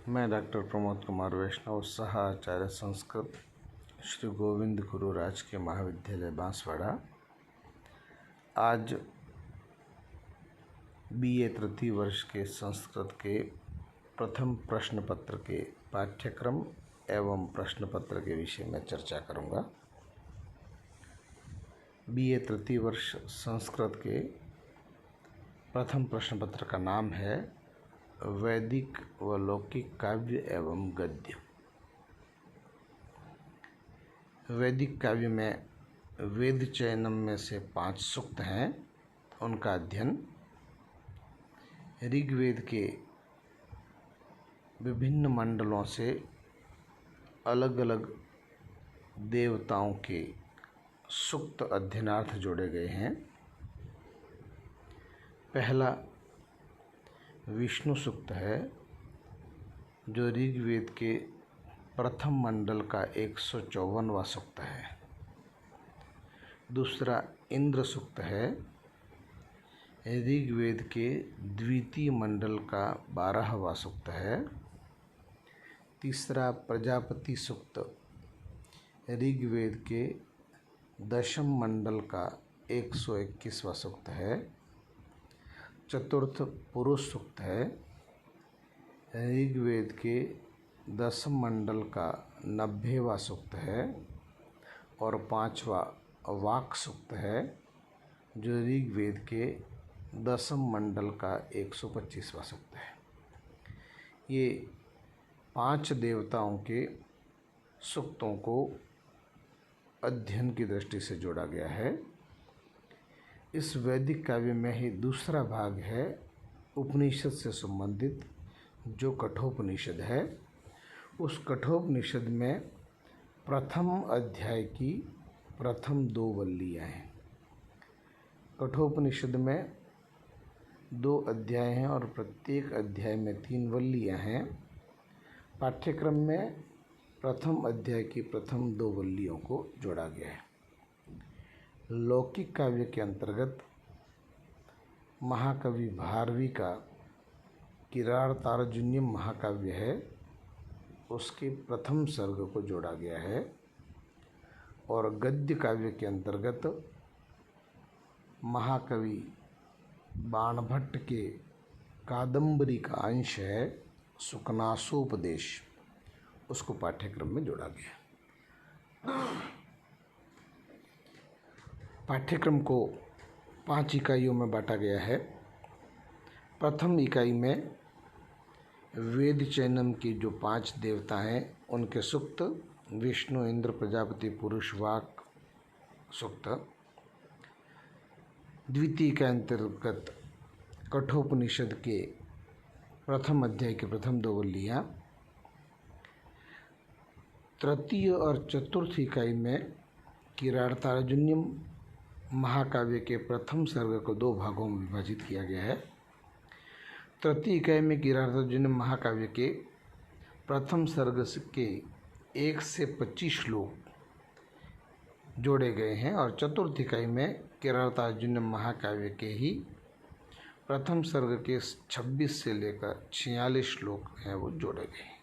मैं डॉक्टर प्रमोद कुमार वैष्णव सह आचार्य संस्कृत श्री गोविंद गुरु राजकीय महाविद्यालय बांसवाड़ा आज बीए तृतीय वर्ष के संस्कृत के प्रथम प्रश्न पत्र के पाठ्यक्रम एवं प्रश्न पत्र के विषय में चर्चा करूंगा। बीए तृतीय वर्ष संस्कृत के प्रथम प्रश्न पत्र का नाम है वैदिक व लौकिक काव्य एवं गद्य। वैदिक काव्य में वेद चयनम में से 5 सूक्त हैं, उनका अध्ययन, ऋग्वेद के विभिन्न मंडलों से अलग अलग देवताओं के सूक्त अध्ययनार्थ जोड़े गए हैं। पहला विष्णु सूक्त है जो ऋग्वेद के प्रथम मंडल का 154वां सूक्त है। दूसरा इंद्र सूक्त है ऋग्वेद के द्वितीय मंडल का 12वां सूक्त है। तीसरा प्रजापति सूक्त ऋग्वेद के दशम मंडल का 121वां सूक्त है। चतुर्थ पुरुष सूक्त है ऋग्वेद के दशम मंडल का 90वां सूक्त है। और 5वां वाक सूक्त है जो ऋग्वेद के दशम मंडल का 125वां सूक्त है। ये 5 देवताओं के सूक्तों को अध्ययन की दृष्टि से जोड़ा गया है। इस वैदिक काव्य में ही दूसरा भाग है उपनिषद से संबंधित, जो कठोपनिषद है। उस कठोपनिषद में प्रथम अध्याय की प्रथम 2 वल्लियाँ हैं। कठोपनिषद में 2 अध्याय हैं और प्रत्येक अध्याय में 3 वल्लियाँ हैं। पाठ्यक्रम में प्रथम अध्याय की प्रथम 2 वल्लियों को जोड़ा गया है। लौकिक काव्य के अंतर्गत महाकवि भारवी का किरातार्जुनीयम महाकाव्य है, उसके प्रथम सर्ग को जोड़ा गया है। और गद्य काव्य के अंतर्गत महाकवि बाणभट्ट के कादंबरी का अंश है सुकनासोपदेश, उसको पाठ्यक्रम में जोड़ा गया। पाठ्यक्रम को 5 इकाइयों में बांटा गया है। प्रथम इकाई में वेद चयनम की जो 5 देवता हैं उनके सूक्त, विष्णु, इंद्र, प्रजापति, पुरुष, वाक सूक्त। द्वितीय के अंतर्गत कठोपनिषद के प्रथम अध्याय के प्रथम 2 वल्लियाँ। तृतीय और चतुर्थ इकाई में किरातार्जुनीयम महाकाव्य के प्रथम सर्ग को 2 भागों में विभाजित किया गया है। तृतीय इकाई में किरातार्जुनीयम महाकाव्य के प्रथम सर्ग के 1 से 25 श्लोक जोड़े गए हैं और चतुर्थ इकाई में किरातार्जुनीयम महाकाव्य के ही प्रथम सर्ग के 26 से लेकर 46 श्लोक हैं, वो जोड़े गए हैं।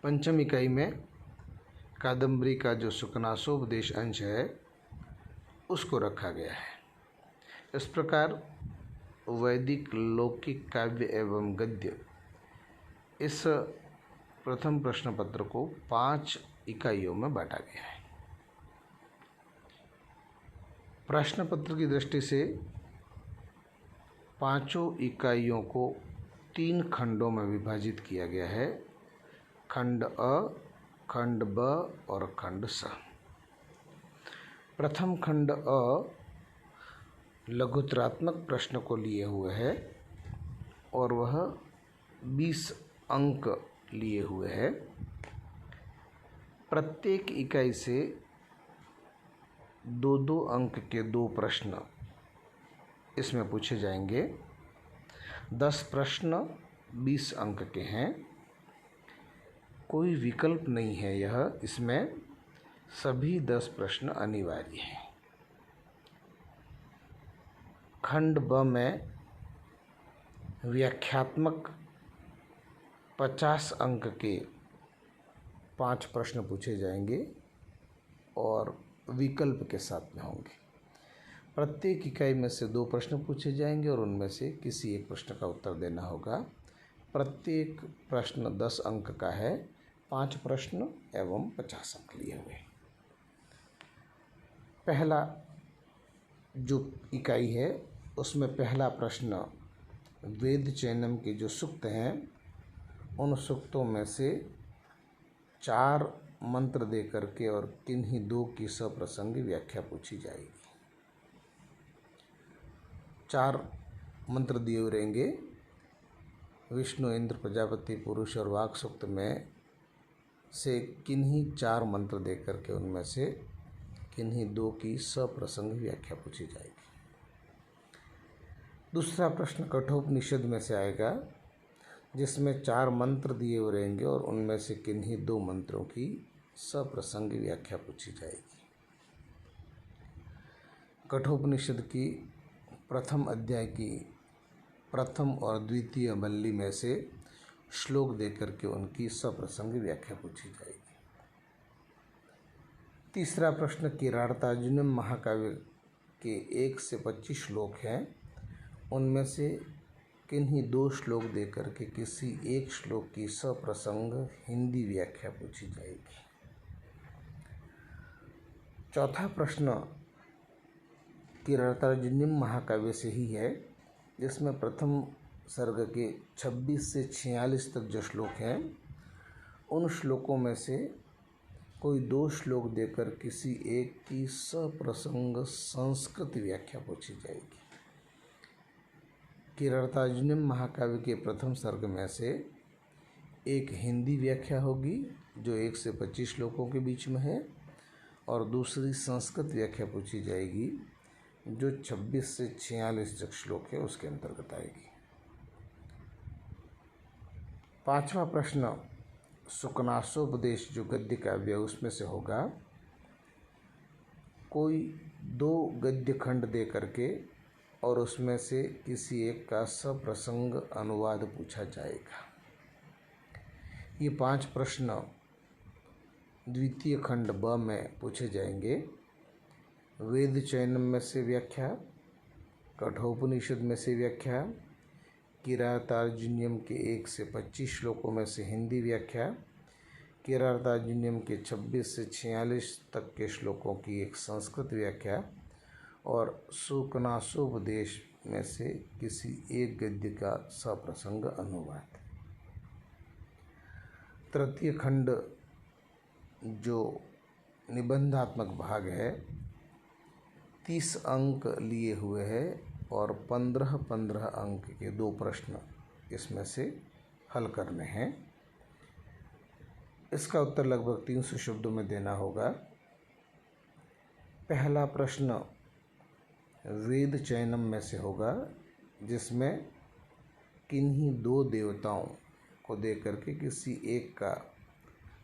पंचम इकाई में कादंबरी का जो सुकनासोपदेश अंश है उसको रखा गया है। इस प्रकार वैदिक, लौकिक, काव्य एवं गद्य इस प्रथम प्रश्न पत्र को 5 इकाइयों में बांटा गया है। प्रश्न पत्र की दृष्टि से 5 इकाइयों को 3 खंडों में विभाजित किया गया है, खंड अ, खंड ब और खंड स। प्रथम खंड अ लघुतरात्मक प्रश्न को लिए हुए है और वह 20 अंक लिए हुए है। प्रत्येक इकाई से 2-2 अंक के 2 प्रश्न इसमें पूछे जाएंगे। 10 प्रश्न 20 अंक के हैं। कोई विकल्प नहीं है इसमें सभी 10 प्रश्न अनिवार्य हैं। खंड ब में व्याख्यात्मक 50 अंक के 5 प्रश्न पूछे जाएंगे और विकल्प के साथ में होंगे। प्रत्येक इकाई में से 2 प्रश्न पूछे जाएंगे और उनमें से किसी एक प्रश्न का उत्तर देना होगा। प्रत्येक प्रश्न 10 अंक का है, 5 प्रश्न एवं 50 अंक लिए हुए। पहला जो इकाई है उसमें पहला प्रश्न वेद चैनम के जो सूक्त हैं उन सूक्तों में से 4 मंत्र दे करके और किन्हीं 2 की सप्रसंग व्याख्या पूछी जाएगी। 4 मंत्र दिए हुए रहेंगे। विष्णु, इंद्र, प्रजापति, पुरुष और वाक सूक्त में से किन्हीं 4 मंत्र दे करके उनमें से किन्हीं 2 की सप्रसंग व्याख्या पूछी जाएगी। दूसरा प्रश्न कठोपनिषद में से आएगा, जिसमें 4 मंत्र दिए हुए रहेंगे और उनमें से किन्हीं 2 मंत्रों की सप्रसंग व्याख्या पूछी जाएगी। कठोपनिषद की प्रथम अध्याय की प्रथम और द्वितीय वल्ली में से श्लोक देकर के उनकी सप्रसंग व्याख्या पूछी जाएगी। तीसरा प्रश्न किरातार्जुनीय महाकाव्य के 1 से 25 श्लोक हैं, उनमें से किन्हीं 2 श्लोक देकर के किसी एक श्लोक की सप्रसंग हिंदी व्याख्या पूछी जाएगी। चौथा प्रश्न किरातार्जुनीय महाकाव्य से ही है, जिसमें प्रथम सर्ग के 26 से 46 तक जो श्लोक हैं उन श्लोकों में से कोई 2 श्लोक देकर किसी एक की सप्रसंग संस्कृत व्याख्या पूछी जाएगी। किरातार्जुनीय महाकाव्य के प्रथम सर्ग में से एक हिंदी व्याख्या होगी जो 1 से 25 श्लोकों के बीच में है और दूसरी संस्कृत व्याख्या पूछी जाएगी जो 26 से 46 तक श्लोक है उसके अंतर्गत आएगी। 5वां प्रश्न सुकनासोपदेश जो गद्य काव्य उसमें से होगा। कोई 2 गद्य खंड दे करके और उसमें से किसी एक का सप्रसंग अनुवाद पूछा जाएगा। ये 5 प्रश्न द्वितीय खंड ब में पूछे जाएंगे। वेद चैनम में से व्याख्या, कठोपनिषद में से व्याख्या, किरातार्जुनीयम के 1 से 25 श्लोकों में से हिंदी व्याख्या, किरातार्जुनीयम के 26 से 46 तक के श्लोकों की एक संस्कृत व्याख्या और सुकनासोपदेश में से किसी एक गद्य का सप्रसंग अनुवाद। तृतीय खंड जो निबंधात्मक भाग है 30 अंक लिए हुए है और 15-15 अंक के 2 प्रश्न इसमें से हल करने हैं। इसका उत्तर लगभग 300 शब्दों में देना होगा। पहला प्रश्न वेद चैनम में से होगा, जिसमें किन्हीं 2 देवताओं को देकर के किसी एक का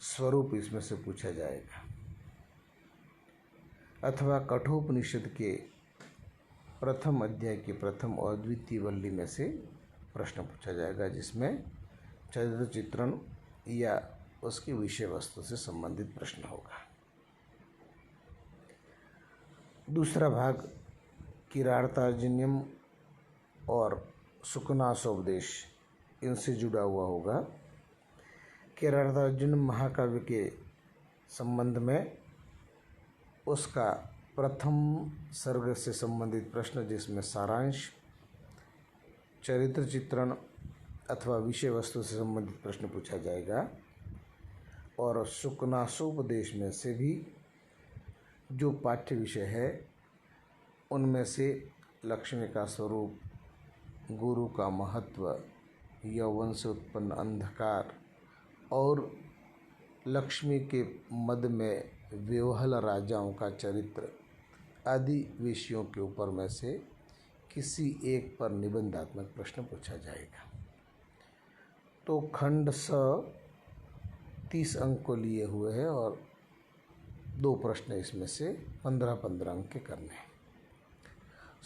स्वरूप इसमें से पूछा जाएगा। अथवा कठोपनिषद के प्रथम अध्याय की प्रथम और द्वितीय वल्ली में से प्रश्न पूछा जाएगा, जिसमें चरित्र चित्रण या उसकी विषय वस्तु से संबंधित प्रश्न होगा। दूसरा भाग किरातार्जुनीयम और सुकनासोपदेश इनसे जुड़ा हुआ होगा। किरातार्जुनीय महाकाव्य के संबंध में उसका प्रथम सर्ग से संबंधित प्रश्न, जिसमें सारांश, चरित्र चित्रण अथवा विषय वस्तु से संबंधित प्रश्न पूछा जाएगा। और सुकनासोपदेश में से भी जो पाठ्य विषय है उनमें से लक्ष्मी का स्वरूप, गुरु का महत्व, यौवन से उत्पन्न अंधकार और लक्ष्मी के मद में विह्वल राजाओं का चरित्र आदि विषयों के ऊपर में से किसी एक पर निबंधात्मक प्रश्न पूछा जाएगा। तो खंड स 30 अंक को लिए हुए है और 2 प्रश्न इसमें से 15-15 अंक के करने हैं।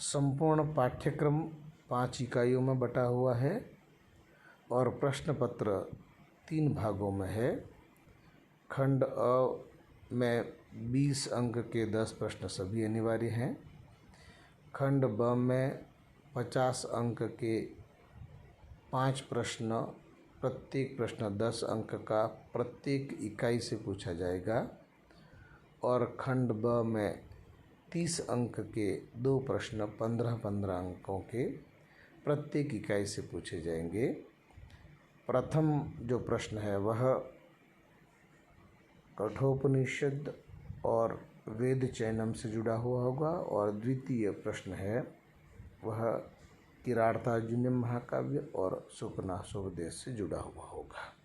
संपूर्ण पाठ्यक्रम 5 इकाइयों में बटा हुआ है और प्रश्न पत्र 3 भागों में है। खंड अ में 20 अंक के 10 प्रश्न सभी अनिवार्य हैं। खंड ब में 50 अंक के 5 प्रश्न, प्रत्येक प्रश्न 10 अंक का प्रत्येक इकाई से पूछा जाएगा। और खंड ब में 30 अंक के 2 प्रश्न 15-15 अंकों के प्रत्येक इकाई से पूछे जाएंगे। प्रथम जो प्रश्न है वह कठोपनिषद और वेद चैनम से जुड़ा हुआ होगा और द्वितीय प्रश्न है वह किरातार्जुनीय महाकाव्य और सुकनासोपदेश से जुड़ा हुआ होगा।